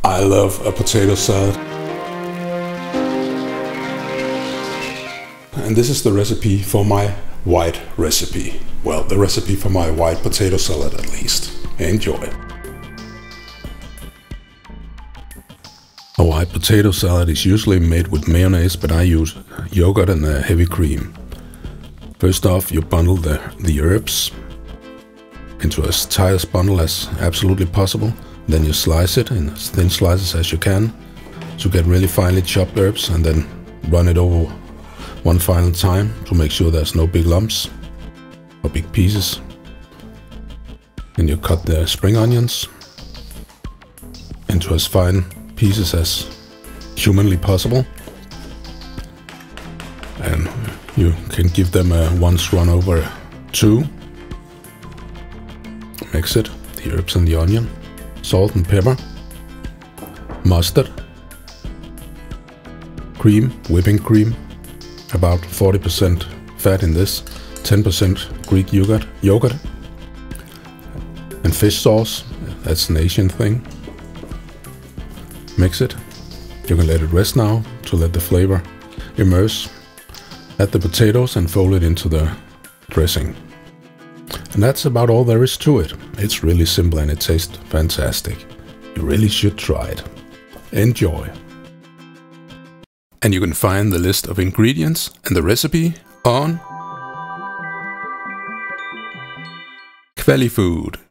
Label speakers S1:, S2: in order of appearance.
S1: I love a potato salad. And this is the recipe for my white recipe. Well, the recipe for my white potato salad at least. Enjoy. A white potato salad is usually made with mayonnaise, but I use yogurt and a heavy cream. First off, you bundle the herbs into as tight a bundle as absolutely possible. Then you slice it in as thin slices as you can to get really finely chopped herbs, and then run it over one final time to make sure there's no big lumps or big pieces. Then you cut the spring onions into as fine pieces as humanly possible, and you can give them a once run over too. Mix it, the herbs and the onion, salt and pepper, mustard, cream, whipping cream, about 40% fat in this, 10% Greek yogurt, and fish sauce. That's an Asian thing. Mix it. You can let it rest now to let the flavor immerse. Add the potatoes and fold it into the dressing. And that's about all there is to it. It's really simple and it tastes fantastic. You really should try it. Enjoy. And you can find the list of ingredients and the recipe on kvalifood.